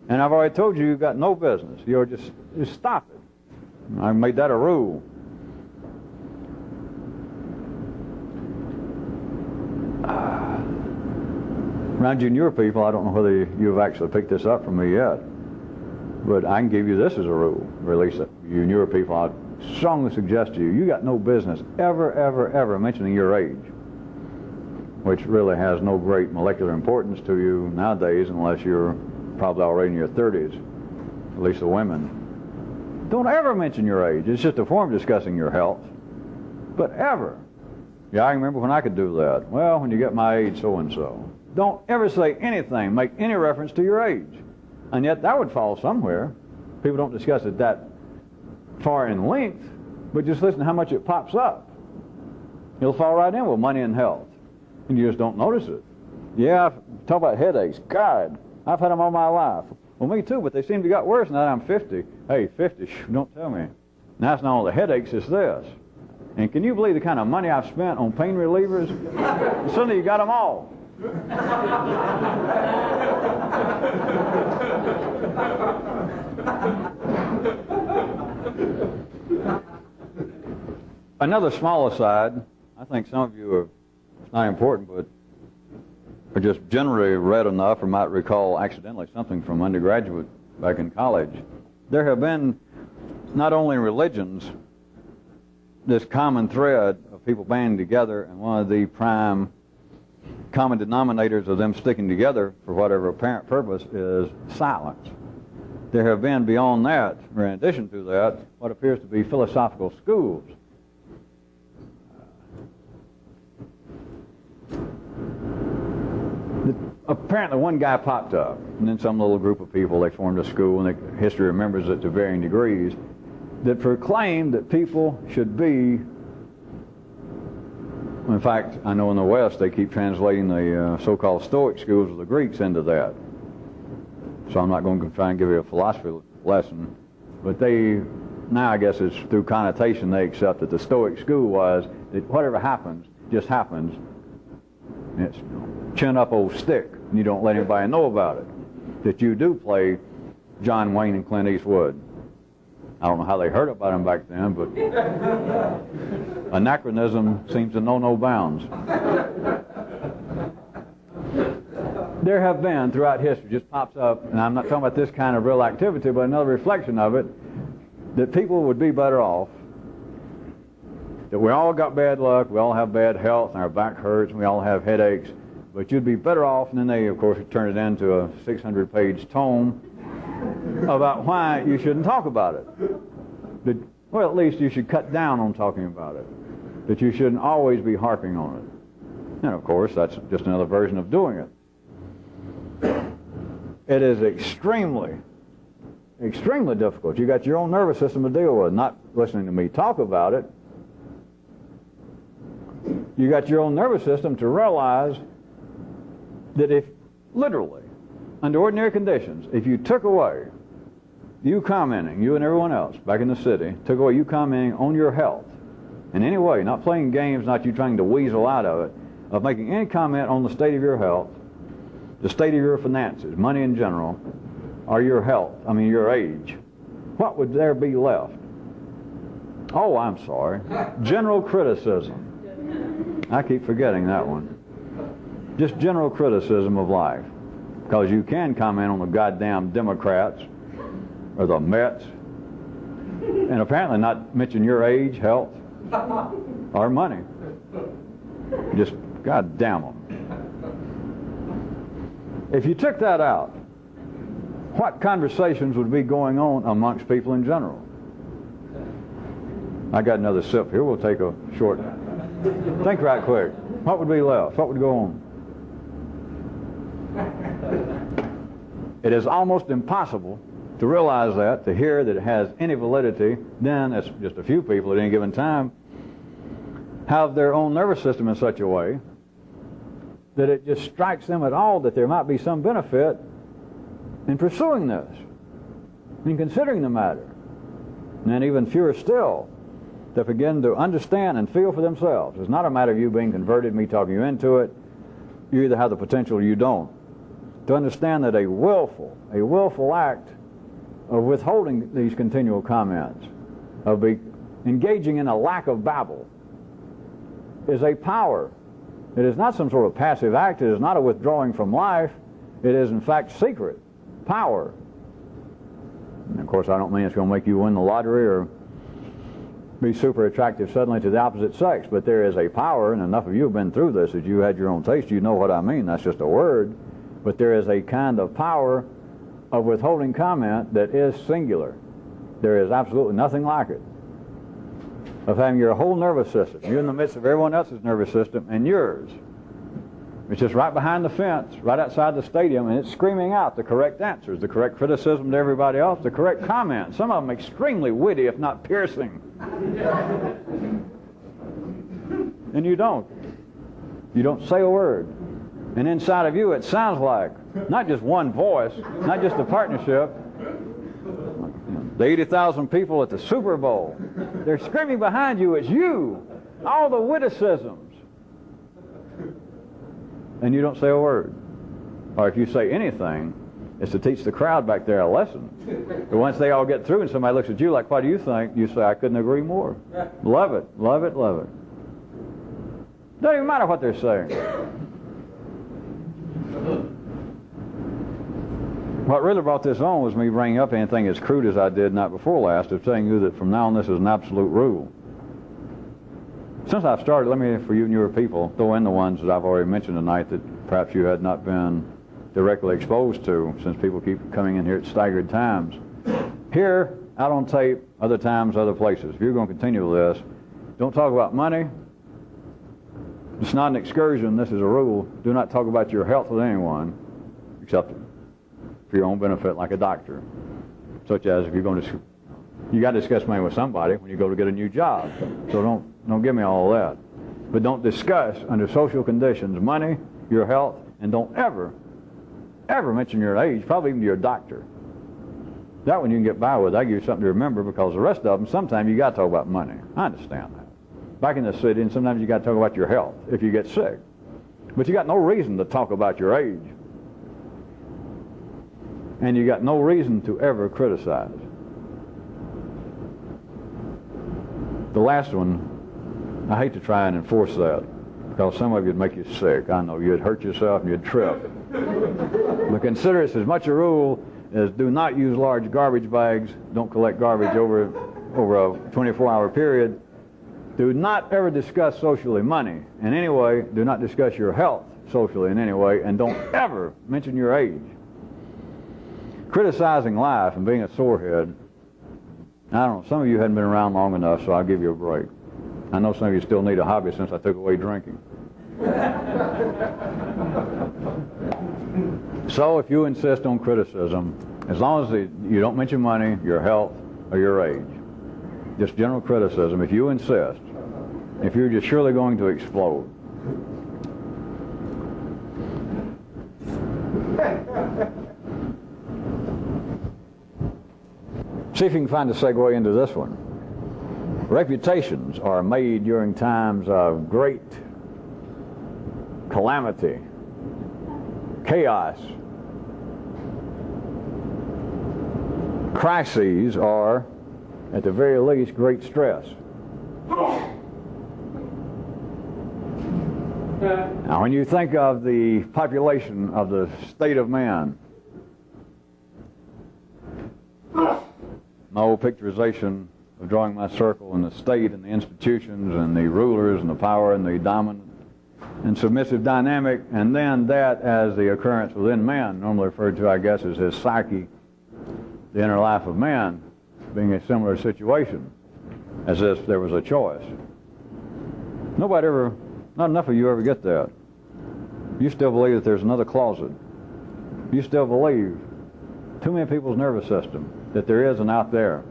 And I've already told you, you've got no business. You're just stop it. I made that a rule. Around you and your people, I don't know whether you've actually picked this up from me yet, but I can give you this as a rule, or at least you and your people, I'd strongly suggest to you, you got no business ever mentioning your age, which really has no great molecular importance to you nowadays unless you're probably already in your 30s, at least the women. Don't ever mention your age. It's just a form of discussing your health, but ever. Yeah, I remember when I could do that. Well, when you get my age, so-and-so. Don't ever say anything, make any reference to your age. And yet that would fall somewhere. People don't discuss it that far in length, but just listen to how much it pops up. You'll fall right in with money and health, and you just don't notice it. Yeah, talk about headaches. God, I've had them all my life. Well, me too, but they seem to have got worse now that I'm 50. Hey, 50, don't tell me. Now it's not all the headaches, it's this. And can you believe the kind of money I've spent on pain relievers? Suddenly you got them all. Another small aside, I think some of you are, it's not important, but are just generally read enough or might recall accidentally something from undergraduate back in college. There have been, not only in religions, this common thread of people banding together, and one of the prime common denominators of them sticking together for whatever apparent purpose is silence. There have been beyond that, or in addition to that, what appears to be philosophical schools. Apparently one guy popped up, and then some little group of people, they formed a school, and history remembers it to varying degrees, that proclaimed that people should be, in fact, I know in the West they keep translating the so-called Stoic schools of the Greeks into that. So I'm not going to try and give you a philosophy lesson, but they, now I guess it's through connotation, they accept that the Stoic school was that whatever happens, just happens. It's chin up old stick, and you don't let anybody know about it. That you do play John Wayne and Clint Eastwood. I don't know how they heard about him back then, but anachronism seems to know no bounds. There have been, throughout history, just pops up, and I'm not talking about this kind of real activity, but another reflection of it, that people would be better off, that we all got bad luck, we all have bad health, and our back hurts, and we all have headaches, but you'd be better off, and then they, of course, turn it into a 600-page tome about why you shouldn't talk about it. That, well, at least you should cut down on talking about it. That you shouldn't always be harping on it. And, of course, that's just another version of doing it. It is extremely, extremely difficult. You got your own nervous system to deal with, not listening to me talk about it. You got your own nervous system to realize that if, literally, under ordinary conditions, if you took away you commenting, you and everyone else back in the city, took away you commenting on your health in any way, not playing games, not you trying to weasel out of it, of making any comment on the state of your health, the state of your finances, money in general, or your health, your age, what would there be left? Oh, I'm sorry. General criticism. I keep forgetting that one. Just general criticism of life. Because you can comment on the goddamn Democrats or the Mets and apparently not mention your age, health, or money. Just goddamn them. If you took that out, what conversations would be going on amongst people in general? I got another sip here. We'll take a short... Think right quick. What would be left? What would go on? It is almost impossible to realize that, to hear that it has any validity. Then it's just a few people at any given time have their own nervous system in such a way that it just strikes them at all that there might be some benefit in pursuing this, in considering the matter. And even fewer still, to begin to understand and feel for themselves. It's not a matter of you being converted, me talking you into it. You either have the potential or you don't. To understand that a willful act of withholding these continual comments, of engaging in a lack of babble, is a power. It is not some sort of passive act. It is not a withdrawing from life. It is, in fact, secret power. And of course, I don't mean it's going to make you win the lottery or be super attractive suddenly to the opposite sex, but there is a power, and enough of you have been through this, as you had your own taste, you know what I mean. That's just a word. But there is a kind of power of withholding comment that is singular. There is absolutely nothing like it. Of having your whole nervous system, you're in the midst of everyone else's nervous system, and yours. It's just right behind the fence, right outside the stadium, and it's screaming out the correct answers, the correct criticism to everybody else, the correct comments, some of them extremely witty, if not piercing. And you don't. You don't say a word. And inside of you, it sounds like not just one voice, not just a partnership. The 80,000 people at the Super Bowl, they're screaming behind you, it's you. All the witticisms. And you don't say a word. Or if you say anything, it's to teach the crowd back there a lesson. But once they all get through and somebody looks at you like, what do you think? You say, I couldn't agree more. Love it, love it, love it. Doesn't even matter what they're saying. What really brought this on was me bringing up anything as crude as I did night before last of telling you that from now on this is an absolute rule. Since I've started, let me, for you newer people, throw in the ones that I've already mentioned tonight that perhaps you had not been directly exposed to, since people keep coming in here at staggered times. Here, out on tape, other times, other places. If you're going to continue with this, don't talk about money. It's not an excursion, this is a rule. Do not talk about your health with anyone, except for your own benefit, like a doctor. Such as if you're going to, you got to discuss money with somebody when you go to get a new job. So don't give me all that. But don't discuss, under social conditions, money, your health, and don't ever mention your age, probably even to your doctor. That one you can get by with. I give you something to remember, because the rest of them, sometimes you got to talk about money. I understand that. Back in the city, and sometimes you got to talk about your health if you get sick. But you got no reason to talk about your age. And you got no reason to ever criticize. The last one, I hate to try and enforce that, because some of you would make you sick. I know you'd hurt yourself and you'd trip. But consider it's as much a rule as do not use large garbage bags. Don't collect garbage over a 24-hour period. Do not ever discuss socially money in any way. Do not discuss your health socially in any way. And don't ever mention your age. Criticizing life and being a sorehead, I don't know, some of you hadn't been around long enough, so I'll give you a break. I know some of you still need a hobby since I took away drinking. So if you insist on criticism, as long as you don't mention money, your health, or your age, just general criticism, if you insist, if you're just surely going to explode. See if you can find a segue into this one. Reputations are made during times of great calamity, chaos. Crises are, at the very least, great stress. Now, when you think of the population of the state of man, my old picturization of drawing my circle and the state and the institutions and the rulers and the power and the dominant and submissive dynamic, and then that as the occurrence within man, normally referred to, I guess, as his psyche, the inner life of man, being a similar situation, as if there was a choice. Not enough of you ever get that. You still believe that there's another closet. You still believe, too many people's nervous system, that there is an out there.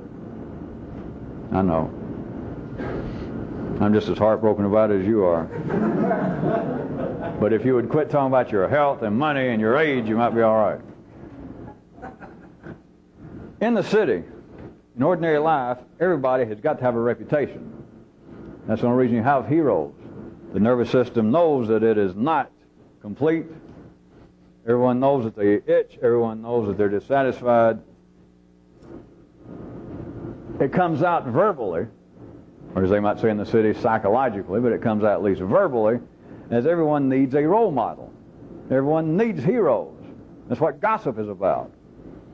I know. I'm just as heartbroken about it as you are. But if you would quit talking about your health and money and your age, you might be all right. In the city, in ordinary life, everybody has got to have a reputation. That's the only reason you have heroes. The nervous system knows that it is not complete. Everyone knows that they itch. Everyone knows that they're dissatisfied. It comes out verbally, or as they might say in the city, psychologically, but it comes out at least verbally, as everyone needs a role model. Everyone needs heroes. That's what gossip is about.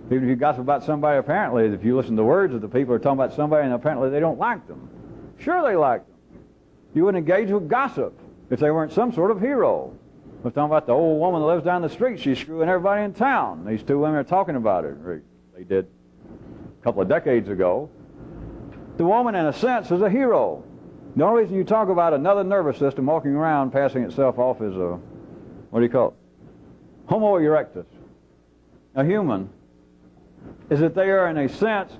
Even if you gossip about somebody, apparently, if you listen to the words of the people who are talking about somebody and apparently they don't like them. Sure they like them. You wouldn't engage with gossip if they weren't some sort of hero. We're talking about the old woman that lives down the street. She's screwing everybody in town. These two women are talking about it. They did a couple of decades ago. The woman, in a sense, is a hero. The only reason you talk about another nervous system walking around passing itself off as a, what do you call it? Homo erectus, a human, is that they are, in a sense,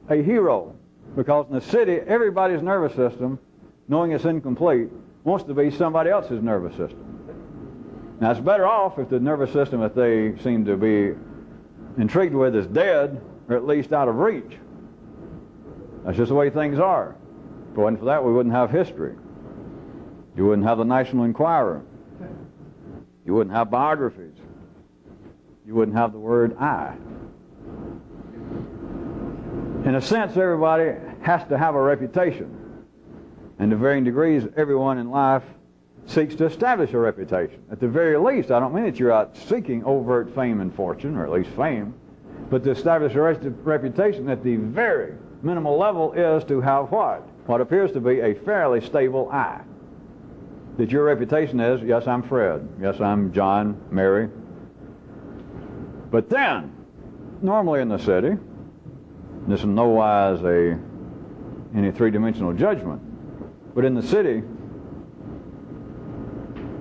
a hero. Because in the city, everybody's nervous system, knowing it's incomplete, wants to be somebody else's nervous system. Now, it's better off if the nervous system that they seem to be intrigued with is dead, or at least out of reach. That's just the way things are. If it wasn't for that, we wouldn't have history. You wouldn't have the National Enquirer. You wouldn't have biographies. You wouldn't have the word I. In a sense, everybody has to have a reputation. And to varying degrees, everyone in life seeks to establish a reputation. At the very least, I don't mean that you're out seeking overt fame and fortune, or at least fame, but to establish a reputation at the very minimal level is to have what? What appears to be a fairly stable I. That your reputation is, yes, I'm Fred. Yes, I'm John, Mary. But then, normally in the city, this is in no wise any three-dimensional judgment, but in the city,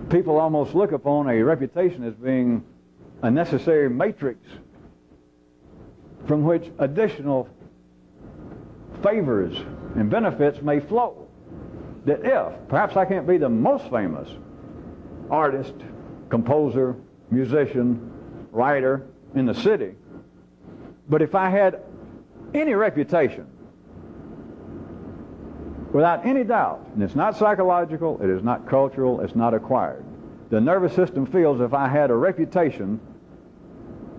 people almost look upon a reputation as being a necessary matrix from which additional favors and benefits may flow. That if, perhaps I can't be the most famous artist, composer, musician, writer in the city, but if I had any reputation, without any doubt, and it's not psychological, it is not cultural, it's not acquired, the nervous system feels if I had a reputation,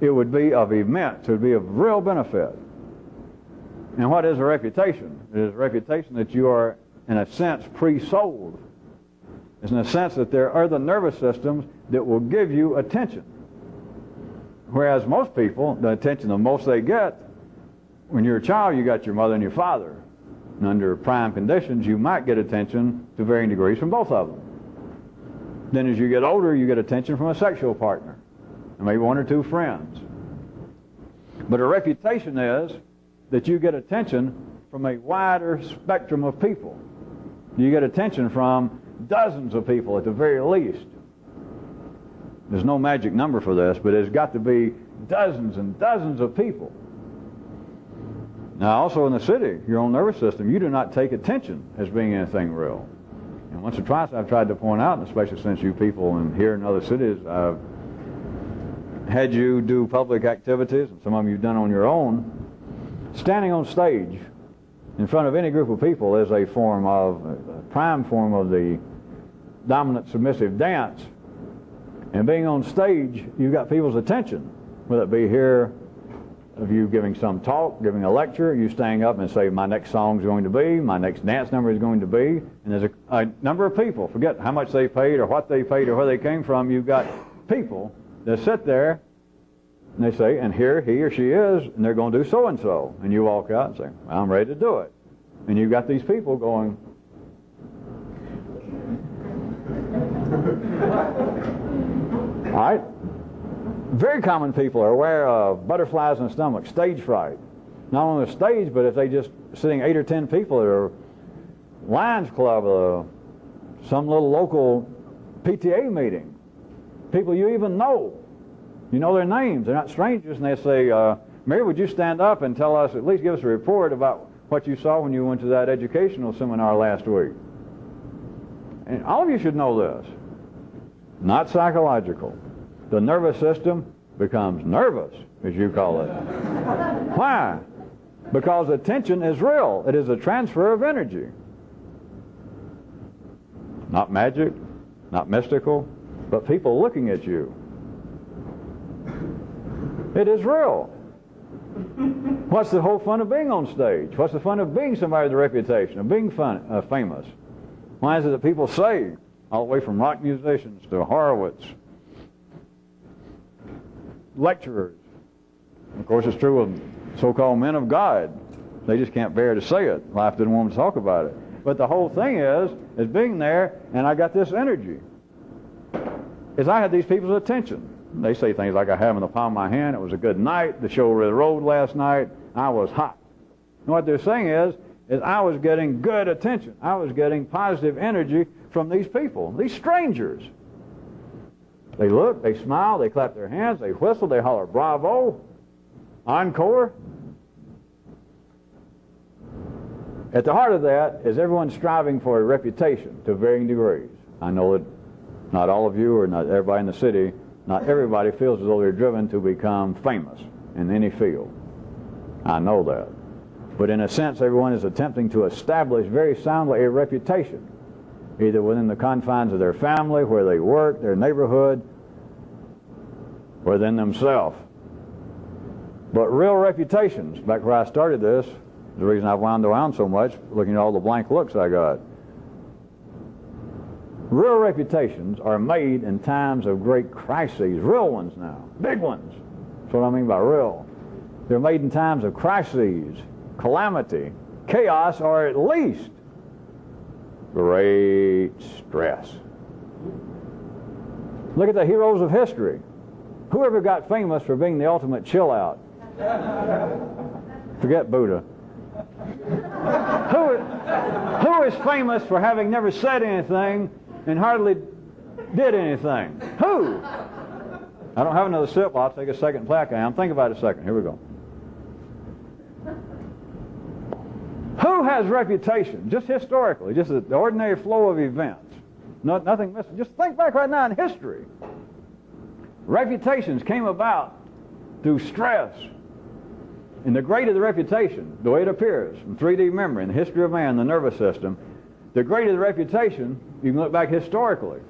it would be of immense, it would be of real benefit. And what is a reputation? It is a reputation that you are, in a sense, pre-sold. It's in a sense that there are other nervous systems that will give you attention. Whereas most people, the attention the most they get, when you're a child, you got your mother and your father. And under prime conditions, you might get attention to varying degrees from both of them. Then as you get older, you get attention from a sexual partner, and maybe one or two friends. But a reputation is that you get attention from a wider spectrum of people. You get attention from dozens of people at the very least. There's no magic number for this, but it's got to be dozens and dozens of people. Now, also in the city, your own nervous system, you do not take attention as being anything real. And once or twice I've tried to point out, and especially since you people in here in other cities, I've had you do public activities, and some of them you've done on your own. Standing on stage in front of any group of people is a prime form of the dominant submissive dance. And being on stage, you've got people's attention, whether it be here of you giving some talk, giving a lecture, you staying up and say, my next song is going to be, my next dance number is going to be, and there's a number of people, forget how much they paid or what they paid or where they came from, you've got people that sit there and they say, and here he or she is, and they're going to do so-and-so, and you walk out and say, well, I'm ready to do it. And you've got these people going, all right? Very common people are aware of butterflies in the stomach, stage fright. Not on the stage, but if they just sitting 8 or 10 people at a Lions Club, some little local PTA meeting, people you even know, you know their names, they're not strangers, and they say, Mary, would you stand up and tell us, at least give us a report about what you saw when you went to that educational seminar last week? And all of you should know this. Not psychological. The nervous system becomes nervous, as you call it. Why? Because attention is real. It is a transfer of energy. Not magic, not mystical, but people looking at you. It is real. What's the whole fun of being on stage? What's the fun of being somebody with a reputation, of being famous? Why is it that people say, all the way from rock musicians to Horowitz, lecturers. Of course, it's true of so-called men of God. They just can't bear to say it. Life didn't want them to talk about it. But the whole thing is being there, and I got this energy. Is I had these people's attention. They say things like, I have them in the palm of my hand. It was a good night. The show really rode last night. I was hot. And what they're saying is I was getting good attention. I was getting positive energy from these people, these strangers. They look, they smile, they clap their hands, they whistle, they holler, bravo, encore. At the heart of that is everyone striving for a reputation to varying degrees. I know that not all of you or not everybody in the city, not everybody feels as though they're driven to become famous in any field. I know that. But in a sense, everyone is attempting to establish very soundly a reputation, either within the confines of their family, where they work, their neighborhood, or within themselves. But real reputations, back where I started this, the reason I've wound around so much, looking at all the blank looks I got. Real reputations are made in times of great crises, real ones now, big ones. That's what I mean by real. They're made in times of crises, calamity, chaos, or at least great stress. Look at the heroes of history. Whoever got famous for being the ultimate chill out? Forget Buddha. Who is famous for having never said anything and hardly did anything? Who? I don't have another sip. I'll take a second plaque. Think about it a second. Here we go. Who has reputation, just historically, just the ordinary flow of events? Nothing missing. Just think back right now in history. Reputations came about through stress. And the greater the reputation, the way it appears from 3D memory in the history of man, the nervous system, the greater the reputation, you can look back historically.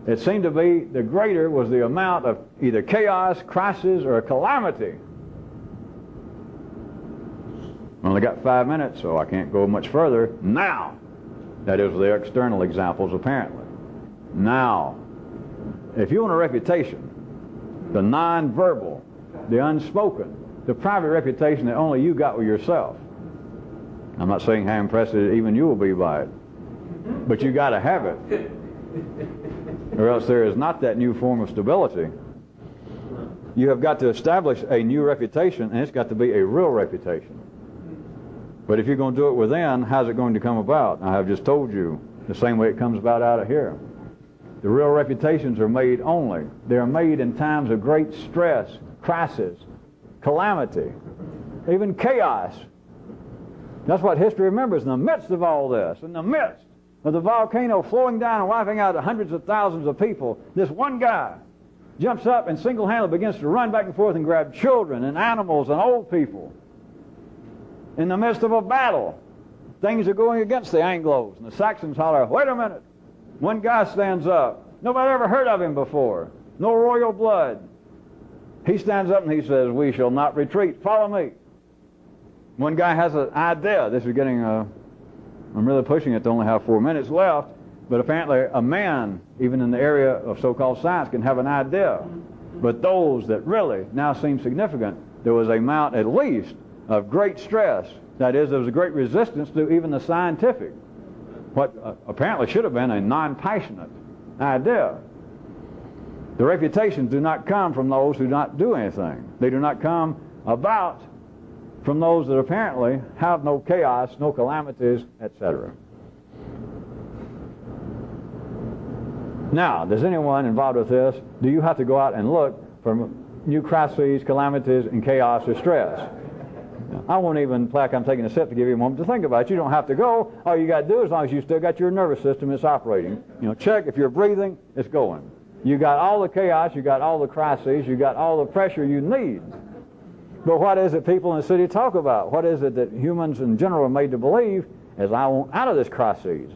It seemed to be the greater was the amount of either chaos, crisis, or a calamity. I only got 5 minutes, so I can't go much further. Now, that is the external examples apparently. Now, if you want a reputation, the non-verbal, the unspoken, the private reputation that only you got with yourself. I'm not saying how impressed even you will be by it, but you got to have it, or else there is not that new form of stability. You have got to establish a new reputation, and it's got to be a real reputation. But if you're going to do it within, how's it going to come about? I have just told you the same way it comes about out of here. The real reputations are made only. They are made in times of great stress, crisis, calamity, even chaos. That's what history remembers. In the midst of all this, in the midst of the volcano flowing down and wiping out hundreds of thousands of people, this one guy jumps up and single-handedly begins to run back and forth and grab children and animals and old people. In the midst of a battle, things are going against the Anglos, and the Saxons holler, "Wait a minute." One guy stands up. Nobody ever heard of him before. No royal blood. He stands up and he says, "We shall not retreat. Follow me." One guy has an idea. This is getting, I'm really pushing it to only have 4 minutes left, but apparently a man, even in the area of so-called science, can have an idea. But those that really now seem significant, there was a amount at least of great stress. That is, there was a great resistance to even the scientific, what apparently should have been a non-passionate idea. The reputations do not come from those who do not do anything. They do not come about from those that apparently have no chaos, no calamities, etc. Now, does anyone involved with this, do you have to go out and look for new crises, calamities, and chaos or stress? I won't even, like I'm taking a sip to give you a moment to think about it. You don't have to go. All you got to do, as long as you still got your nervous system, it's operating. Check if you're breathing, it's going. You got all the chaos, you got all the crises, you got all the pressure you need. But what is it people in the city talk about? What is it that humans in general are made to believe? Is I want out of this crisis.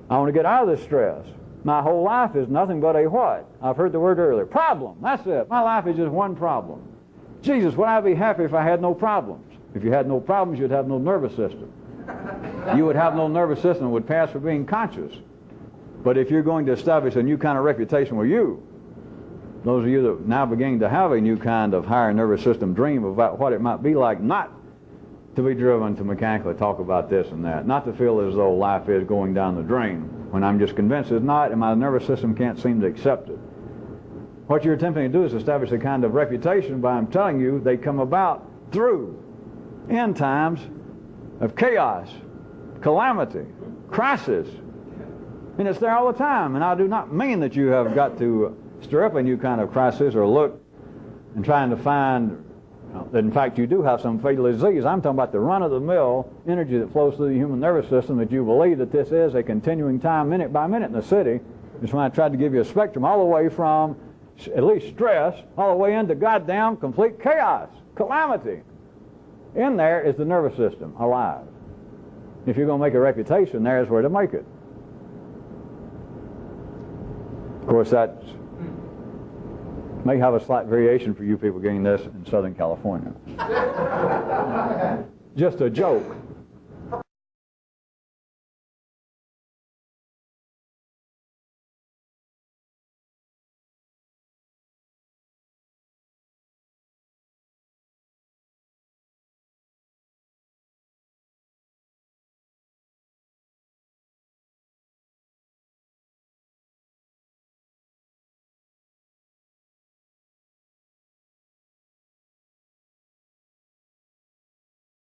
I want to get out of this stress. My whole life is nothing but a what? I've heard the word earlier. Problem. That's it. My life is just one problem. Jesus, would I be happy if I had no problems? If you had no problems, you'd have no nervous system. You would have no nervous system and would pass for being conscious. But if you're going to establish a new kind of reputation with you, those of you that now beginning to have a new kind of higher nervous system dream about what it might be like not to be driven to mechanically talk about this and that, not to feel as though life is going down the drain when I'm just convinced it's not and my nervous system can't seem to accept it. What you're attempting to do is establish a kind of reputation by, I'm telling you, they come about through end times of chaos, calamity, crisis. And it's there all the time. And I do not mean that you have got to stir up a new kind of crisis or look and trying to find In fact, you do have some fatal disease. I'm talking about the run-of-the-mill energy that flows through the human nervous system, that you believe that this is a continuing time, minute by minute in the city. That's why I tried to give you a spectrum all the way from at least stress, all the way into goddamn complete chaos, calamity. In there is the nervous system, alive. If you're going to make a reputation, there's where to make it. Of course, that may have a slight variation for you people getting this in Southern California. Just a joke.